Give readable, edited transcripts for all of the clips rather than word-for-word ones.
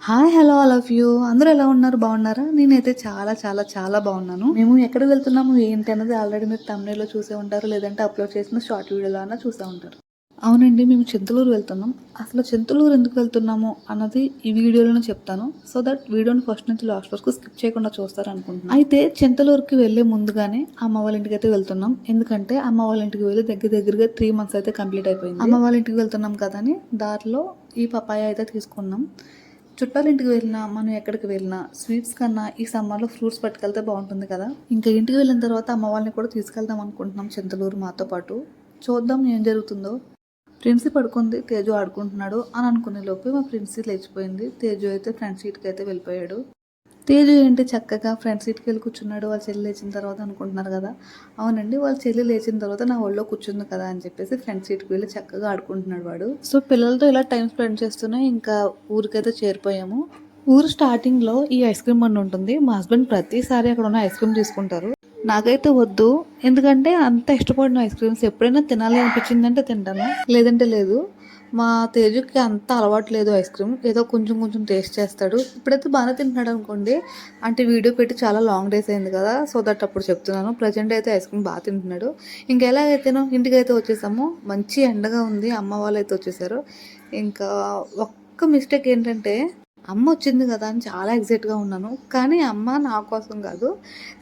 Hi hello all of you అందరూ ఎలా ఉన్నారు బాగున్నారా? నేనైతే చాలా చాలా చాలా బాగున్నాను. మేము ఎక్కడ వెళ్తున్నాము ఏంటి అన్నది ఆల్రెడీ మీరు తమ్నేల్లో చూసే ఉంటారు, లేదంటే అప్లోడ్ చేసిన షార్ట్ వీడియోలో అన్నా చూసే ఉంటారు. అవునండి, మేము చింతలూరు వెళ్తున్నాం. అసలు చింతలూరు ఎందుకు వెళ్తున్నాము అన్నది ఈ వీడియోలోనే చెప్తాను. సో దట్ వీడియోని ఫస్ట్ నుంచి లాస్ట్ వరకు స్కిప్ చేయకుండా చూస్తారు అనుకుంటున్నాను. అయితే చింతలూరుకి వెళ్ళే ముందుగానే అమ్మ వాళ్ళ ఇంటికి అయితే వెళ్తున్నాం. ఎందుకంటే అమ్మ వాళ్ళ ఇంటికి వెళ్ళి దగ్గరగా 3 months అయితే కంప్లీట్ అయిపోయింది. అమ్మ వాళ్ళ ఇంటికి వెళ్తున్నాం కదా అని దారిలో ఈ పపాయ అయితే తీసుకున్నాం. చుట్టాలింటికి వెళ్ళినా మనం ఎక్కడికి వెళ్ళినా స్వీట్స్ కన్నా ఈ సమ్మర్లో ఫ్రూట్స్ పట్టుకెళ్తే బాగుంటుంది కదా. ఇంకా ఇంటికి వెళ్ళిన తర్వాత అమ్మ వాళ్ళని కూడా తీసుకెళ్దాం అనుకుంటున్నాం చింతలూరు మాతో పాటు. చూద్దాం ఏం జరుగుతుందో. ప్రిన్సీ పడుకుంది, తేజు ఆడుకుంటున్నాడు అని అనుకునే లోపే మా ప్రిన్సీ లేచిపోయింది. తేజు అయితే ఫ్రంట్ సీట్కి అయితే వెళ్ళిపోయాడు. తేజు ఏంటి చక్కగా ఫ్రంట్ సీట్కి వెళ్ళి కూర్చున్నాడు వాళ్ళ చెల్లి లేచిన తర్వాత అనుకుంటున్నారు కదా. అవునండి, వాళ్ళ చెల్లి లేచిన తర్వాత నా ఒళ్ళో కూర్చుంది కదా అని చెప్పేసి ఫ్రంట్ సీట్కి వెళ్ళి చక్కగా ఆడుకుంటున్నాడు వాడు. సో పిల్లలతో ఇలా టైం స్పెండ్ చేస్తూనే ఇంకా ఊరికైతే చేరిపోయాము. ఊరు స్టార్టింగ్లో ఈ ఐస్ క్రీమ్ బండి ఉంటుంది. మా హస్బెండ్ ప్రతిసారి అక్కడ ఉన్న ఐస్ క్రీమ్ తీసుకుంటారు. నాకైతే వద్దు, ఎందుకంటే అంత ఇష్టపడిన ఐస్ క్రీమ్స్ ఎప్పుడైనా తినాలి అనిపించిందంటే తింటాను, లేదంటే లేదు. మా తేజుకి అంత అలవాటు లేదు ఐస్ క్రీమ్, ఏదో కొంచెం కొంచెం టేస్ట్ చేస్తాడు. ఇప్పుడైతే బాగానే తింటున్నాడు అనుకోండి. అంటే వీడియో పెట్టి చాలా లాంగ్ డేస్ అయింది కదా, సో దట్ అప్పుడు చెప్తున్నాను. ప్రజెంట్ అయితే ఐస్ క్రీమ్ బాగా తింటున్నాడు. ఇంకా ఎలాగైతేనో ఇంటికైతే వచ్చేసాము. మంచి ఎండగా ఉంది, అమ్మ వాళ్ళు అయితే వచ్చేసారు. ఇంకా ఒక్క మిస్టేక్ ఏంటంటే అమ్మ వచ్చింది కదా అని చాలా ఎగ్జైట్గా ఉన్నాను. కానీ అమ్మ నా కోసం కాదు,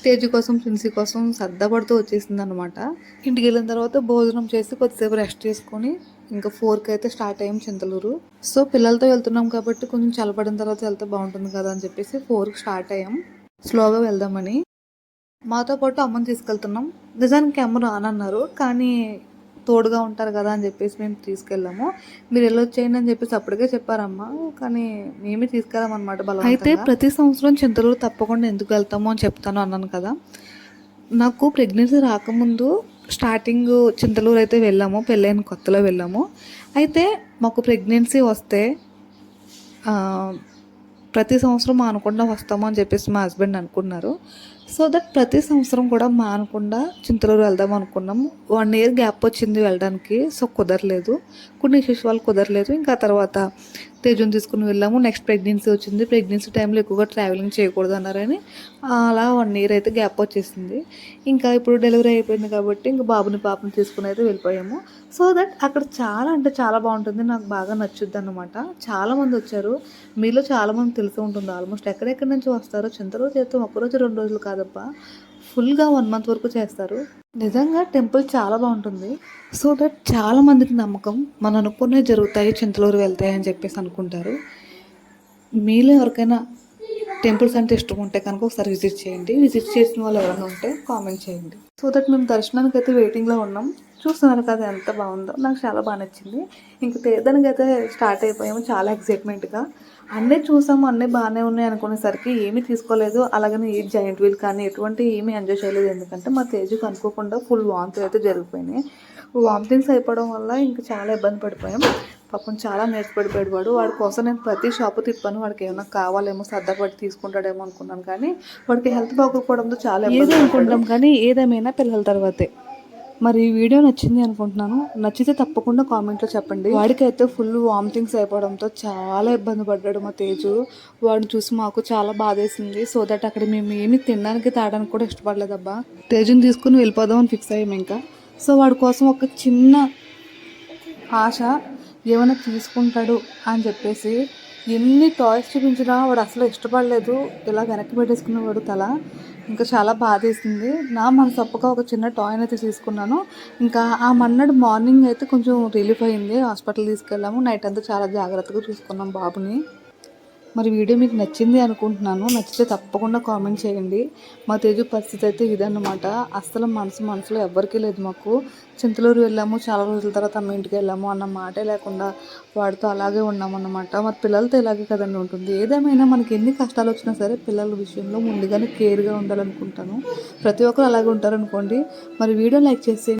తేజు కోసం ప్రిన్సీ కోసం సర్దపడుతూ వచ్చేసింది అనమాట. ఇంటికి వెళ్ళిన తర్వాత భోజనం చేసి కొద్దిసేపు రెస్ట్ చేసుకొని ఇంకా 4కి అయితే స్టార్ట్ అయ్యాం చింతలూరు. సో పిల్లలతో వెళ్తున్నాం కాబట్టి కొంచెం చల్లబడిన తర్వాత వెళ్తే బాగుంటుంది కదా అని చెప్పేసి 4కి స్టార్ట్ అయ్యాం, స్లోగా వెళ్దామని. మాతో పాటు అమ్మని తీసుకెళ్తున్నాం. నిజానికి అమ్మ రానన్నారు, కానీ తోడుగా ఉంటారు కదా అని చెప్పేసి మేము తీసుకెళ్ళాము. మీరు వెళ్ళొచ్చేయండి అని చెప్పేసి అప్పటికే చెప్పారమ్మా, కానీ మేమే తీసుకెళ్ళామన్నమాట బలవంతంగా. అయితే ప్రతి సంవత్సరం చింతలూరు తప్పకుండా ఎందుకు వెళ్తామో అని చెప్తాను అన్నాను కదా. నాకు ప్రెగ్నెన్సీ రాకముందు స్టార్టింగ్ చింతలూరు అయితే వెళ్ళాము, పెళ్ళైన కొత్తలో వెళ్ళాము. అయితే మాకు ప్రెగ్నెన్సీ వస్తే ప్రతి సంవత్సరం మానకుండా వస్తాము అని చెప్పేసి మా హస్బెండ్ అనుకున్నారు. సో దట్ ప్రతి సంవత్సరం కూడా మానకుండా చింతలూరు వెళ్దాం అనుకున్నాం. 1 year గ్యాప్ వచ్చింది వెళ్ళడానికి, సో కుదరలేదు. కొన్ని విషయాలు కుదరలేదు. ఇంకా తర్వాత తేజుని తీసుకుని వెళ్ళాము. నెక్స్ట్ ప్రెగ్నెన్సీ వచ్చింది. ప్రెగ్నెన్సీ టైంలో ఎక్కువగా ట్రావెలింగ్ చేయకూడదు అన్నారని అలా 1 year అయితే గ్యాప్ వచ్చేసింది. ఇంకా ఇప్పుడు డెలివరీ అయిపోయింది కాబట్టి ఇంకా బాబుని పాపని తీసుకుని అయితే వెళ్ళిపోయాము. సో దట్ అక్కడ చాలా అంటే చాలా బాగుంటుంది, నాకు బాగా నచ్చుద్ది అనమాట. చాలామంది వచ్చారు, మీలో చాలామంది తెలిసి ఉంటుంది ఆల్మోస్ట్. ఎక్కడెక్కడి నుంచి వస్తారో. చింతలూరు చేస్తే ఒక్కరోజు 2 రోజులు కాదబ్బా, ఫుల్గా 1 month వరకు చేస్తారు. నిజంగా టెంపుల్ చాలా బాగుంటుంది. సో దట్ చాలా మందికి నమ్మకం మనం అనుకునే జరుగుతాయి చింతలూరు వెళ్తాయి అని చెప్పేసి అనుకుంటారు. మీలో ఎవరికైనా టెంపుల్స్ అంటే ఇష్టం ఉంటే కనుక ఒకసారి విజిట్ చేయండి. విజిట్ చేసిన వాళ్ళు ఎవరైనా ఉంటే కామెంట్ చేయండి. సో దట్ మేము దర్శనానికి అయితే వెయిటింగ్లో ఉన్నాం. చూస్తున్నారు కదా ఎంత బాగుందో, నాకు చాలా బాగా నచ్చింది. ఇంక తీర్థానికి అయితే స్టార్ట్ అయిపోయాము చాలా ఎక్సైట్మెంట్గా. అన్నీ చూసాము, అన్నీ బాగానే ఉన్నాయి అనుకునేసరికి ఏమీ తీసుకోలేదు. అలాగని ఏ జాయింట్ వీల్ కానీ ఎటువంటి ఏమీ ఎంజాయ్ చేయలేదు. ఎందుకంటే మా తేజుకి అనుకోకుండా ఫుల్ వాంతులు అయితే జరిగిపోయినాయి. వామిటింగ్స్ అయిపోవడం వల్ల ఇంకా చాలా ఇబ్బంది పడిపోయాం. పాపం చాలా నేర్చుపడిపోయాడు వాడు. వాడి కోసం నేను ప్రతి షాపు తిప్పాను, వాడికి ఏమైనా కావాలేమో సర్దపడి తీసుకుంటాడేమో అనుకున్నాను. కానీ వాడికి హెల్త్ బాగోకపోవడంతో చాలా ఇబ్బంది అనుకుంటాం. కానీ ఏదేమైనా పిల్లల తర్వాతే. మరి ఈ వీడియో నచ్చింది అనుకుంటున్నాను. నచ్చితే తప్పకుండా కామెంట్లో చెప్పండి. వాడికైతే ఫుల్ వామిటింగ్స్ అయిపోవడంతో చాలా ఇబ్బంది పడ్డాడు మా తేజు. వాడిని చూసి మాకు చాలా బాధేసింది. సో దట్ అక్కడ మేము ఏమి తినడానికి తాగడానికి కూడా ఇష్టపడలేదబ్బా. తేజుని తీసుకుని వెళ్ళిపోదాం అని ఫిక్స్ అయ్యాము ఇంకా. సో వాడి కోసం ఒక చిన్న ఆశ, ఏమైనా తీసుకుంటాడు అని చెప్పేసి ఎన్ని టాయ్స్ చూపించినా వాడు అసలు ఇష్టపడలేదు. ఇలా వెనక్కి పెట్టేసుకునేవాడు తల. ఇంకా చాలా బాధేసింది. నా మనసు ఒప్పగా ఒక చిన్న టాయ్ అయితే తీసుకున్నాను. ఇంకా ఆ మన్నాడు మార్నింగ్ అయితే కొంచెం రిలీఫ్ అయింది. హాస్పిటల్ తీసుకెళ్ళాము. నైట్ అంతా చాలా జాగ్రత్తగా చూసుకున్నాం బాబుని. మరి వీడియో మీకు నచ్చింది అనుకుంటున్నాను. నచ్చితే తప్పకుండా కామెంట్ చేయండి. మా తేజు పరిస్థితి అయితే ఇదన్నమాట. అస్సలు మనసులో ఎవ్వరికీ లేదు. మాకు చింతలూరు వెళ్ళాము, చాలా రోజుల తర్వాత అమ్మ ఇంటికి వెళ్ళాము అన్న మాటే లేకుండా వాడితో అలాగే ఉన్నామన్నమాట. మరి పిల్లలతో ఇలాగే కదండి ఉంటుంది. ఏదేమైనా మనకి ఎన్ని కష్టాలు వచ్చినా సరే పిల్లల విషయంలో ముందుగానే కేర్గా ఉండాలనుకుంటాను. ప్రతి ఒక్కరు అలాగే ఉంటారనుకోండి. మరి వీడియో లైక్ చేసి